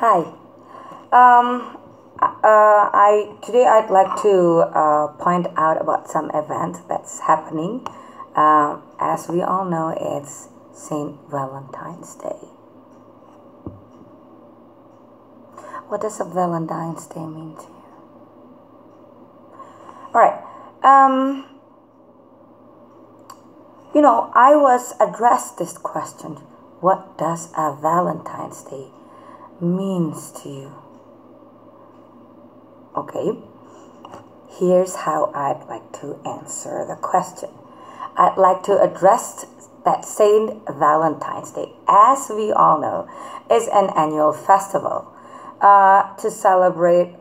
Hi. I today I'd like to point out about some event that's happening. As we all know, it's Saint Valentine's Day. What does a Valentine's Day mean to you? All right. I was addressed this question. What does a Valentine's Day means to you? Okay, here's how I'd like to answer the question. I'd like to address that Saint Valentine's Day, as we all know, is an annual festival to celebrate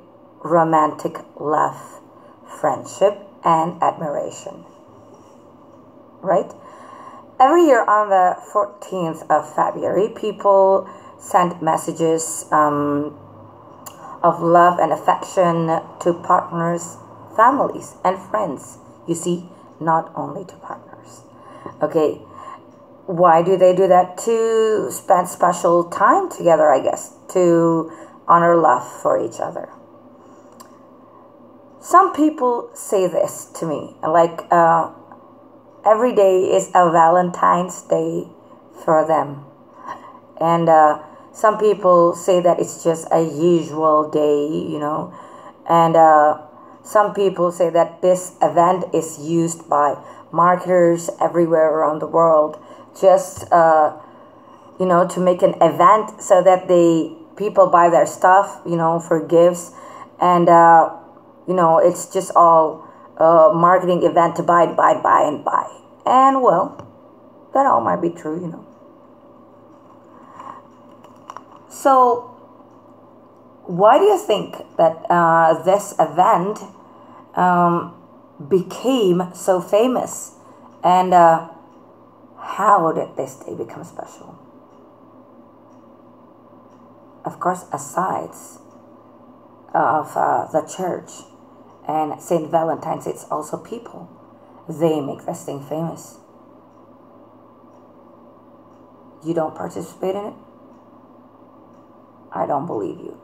romantic love, friendship, and admiration. Right? Every year on the 14th of February, people send messages of love and affection to partners, families, and friends. You see, not only to partners. Okay, why do they do that? To spend special time together, I guess, to honor love for each other. Some people say this to me, like every day is a Valentine's Day for them. And some people say that it's just a usual day, and some people say that this event is used by marketers everywhere around the world just, to make an event so that people buy their stuff, for gifts. And, it's just all a marketing event to buy, and buy. And, well, that all might be true, So, why do you think that this event became so famous? And how did this day become special? Of course, aside of the church and Saint Valentine's, it's also people. They make this thing famous. You don't participate in it? I don't believe you.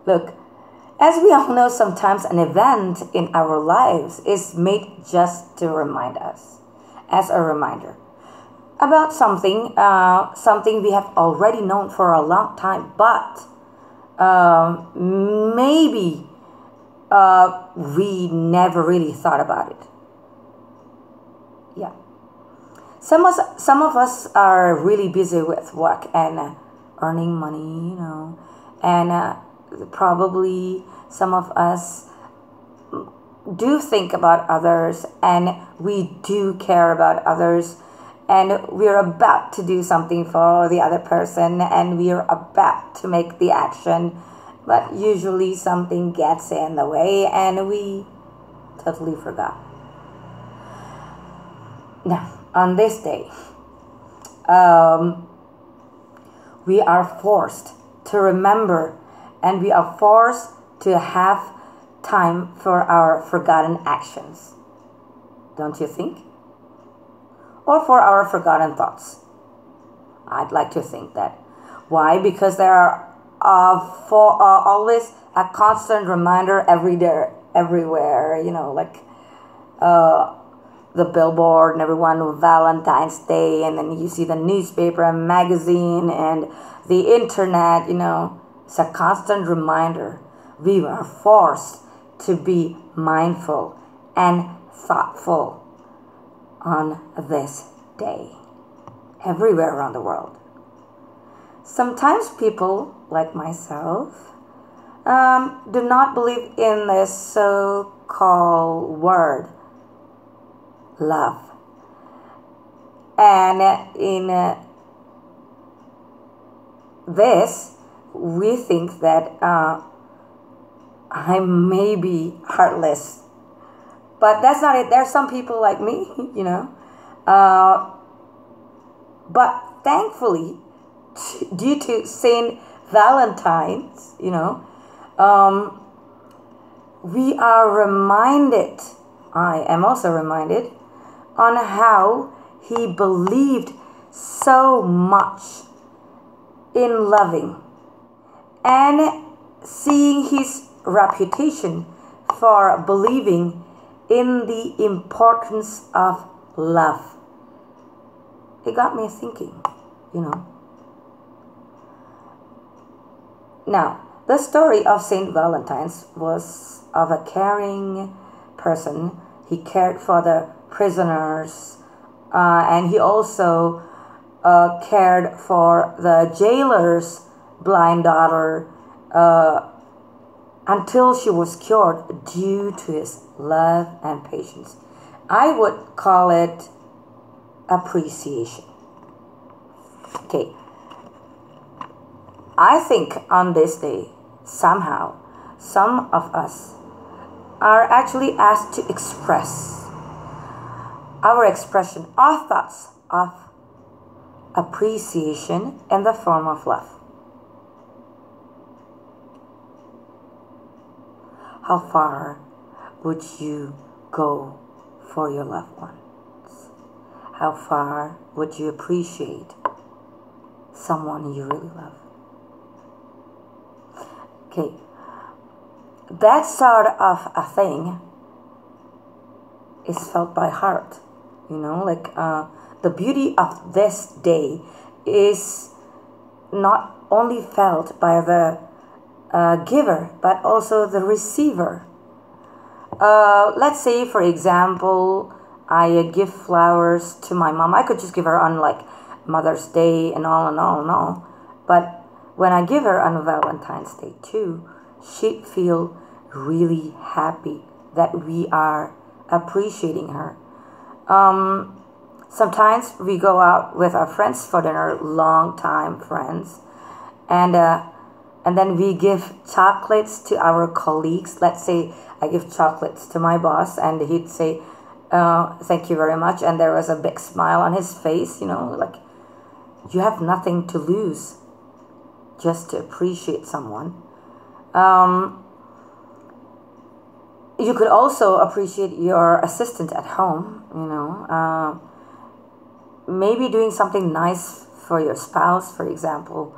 Look, as we all know, sometimes an event in our lives is made just to remind us, as a reminder, about something we have already known for a long time, but maybe we never really thought about it. Yeah. Some of us are really busy with work and earning money, and probably some of us do think about others, and we do care about others, and we're about to do something for the other person, and we're about to make the action, but usually something gets in the way and we totally forgot. Now, on this day, we are forced to remember, and we are forced to have time for our forgotten actions. Don't you think? Or for our forgotten thoughts. I'd like to think that. Why? Because there are always a constant reminder every day, everywhere, like the billboard and everyone, Valentine's Day, and then you see the newspaper and magazine and the internet, it's a constant reminder. We are forced to be mindful and thoughtful on this day, everywhere around the world. Sometimes people, like myself, do not believe in this so-called word, love. And in this, we think that I may be heartless. But that's not it. There's some people like me, But thankfully, due to Saint Valentine's, we are reminded, I am also reminded, on how he believed so much in loving and seeing his reputation for believing in the importance of love. It got me thinking, you know. Now, the story of Saint Valentine was of a caring person. He cared for the prisoners, and he also cared for the jailer's blind daughter until she was cured due to his love and patience. I would call it appreciation. Okay. I think on this day, somehow, some of us are actually asked to express our expression, our thoughts of appreciation in the form of love. How far would you go for your loved ones? How far would you appreciate someone you really love? Okay, that sort of a thing is felt by heart, you know, like the beauty of this day is not only felt by the giver but also the receiver. Let's say, for example, I give flowers to my mom. I could just give her on like Mother's Day and all and all and all, but when I give her on Valentine's Day too, she'd feel really happy that we are appreciating her. Sometimes we go out with our friends for dinner, long time friends, and then we give chocolates to our colleagues. Let's say I give chocolates to my boss, and he'd say, "Thank you very much," and there was a big smile on his face. You know, like you have nothing to lose just to appreciate someone. You could also appreciate your assistant at home, you know. Maybe doing something nice for your spouse, for example,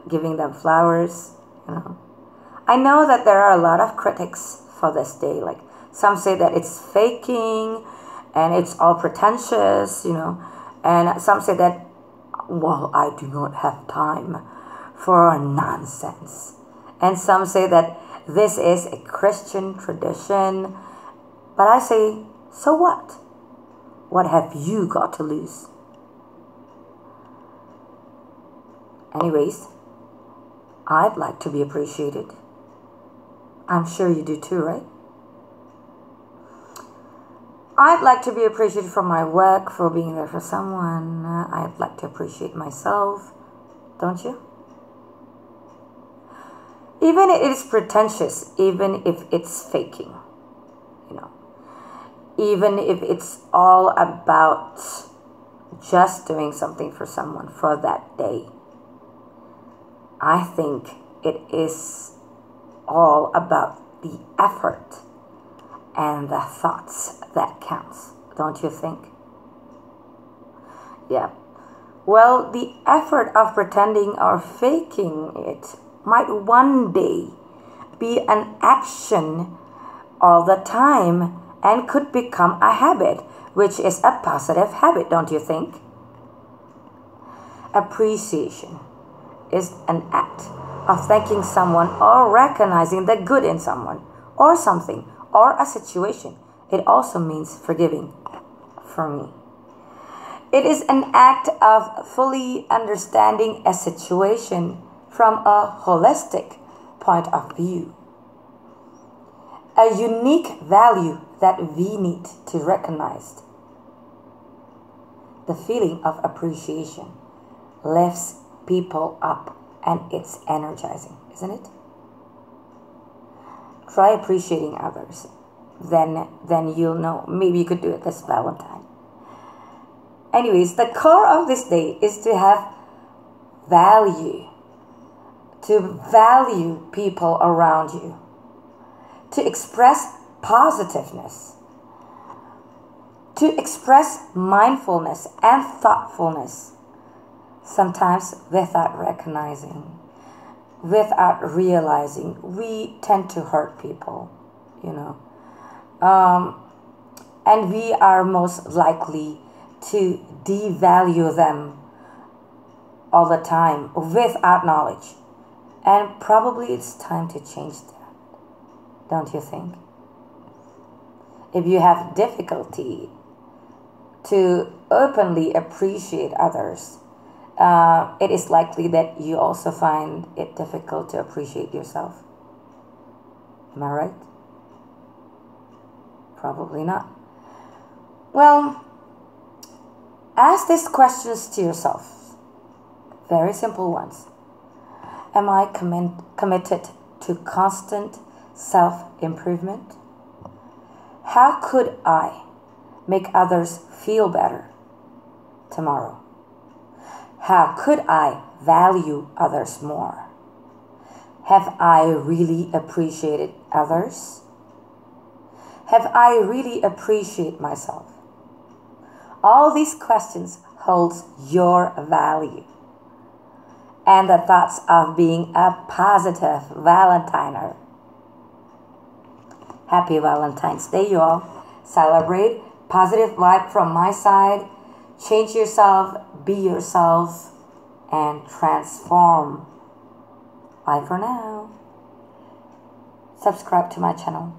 giving them flowers, you know. I know that there are a lot of critics for this day. Like some say that it's faking and it's all pretentious, you know. And some say that, well, I do not have time for nonsense. And some say that this is a Christian tradition. But I say, so what? What have you got to lose? Anyways, I'd like to be appreciated. I'm sure you do too, right? I'd like to be appreciated for my work, for being there for someone. I'd like to appreciate myself, don't you? Even if it is pretentious, even if it's faking, you know, even if it's all about just doing something for someone for that day, I think it is all about the effort and the thoughts that counts, don't you think? Yeah. Well, the effort of pretending or faking it might one day be an action all the time and could become a habit, which is a positive habit, don't you think? Appreciation is an act of thanking someone or recognizing the good in someone or something or a situation. It also means forgiving, for me. It is an act of fully understanding a situation from a holistic point of view. A unique value that we need to recognize. The feeling of appreciation lifts people up and it's energizing, isn't it? Try appreciating others. Then you'll know. Maybe you could do it this Valentine. Anyways, the core of this day is to have value. To value people around you. To express positiveness. To express mindfulness and thoughtfulness. Sometimes without recognizing without realizing, we tend to hurt people, you know. Um, and we are most likely to devalue them all the time without knowledge. And probably it's time to change that, don't you think? If you have difficulty to openly appreciate others, it is likely that you also find it difficult to appreciate yourself. Am I right? Probably not. Well, ask these questions to yourself. Very simple ones. Am I committed to constant self improvement? How could I make others feel better tomorrow? How could I value others more? Have I really appreciated others? Have I really appreciated myself? All these questions holds your value and the thoughts of being a positive Valentiner. Happy Valentine's Day, you all. Celebrate. Positive vibe from my side. Change yourself, be yourself, and transform. Bye for now. Subscribe to my channel.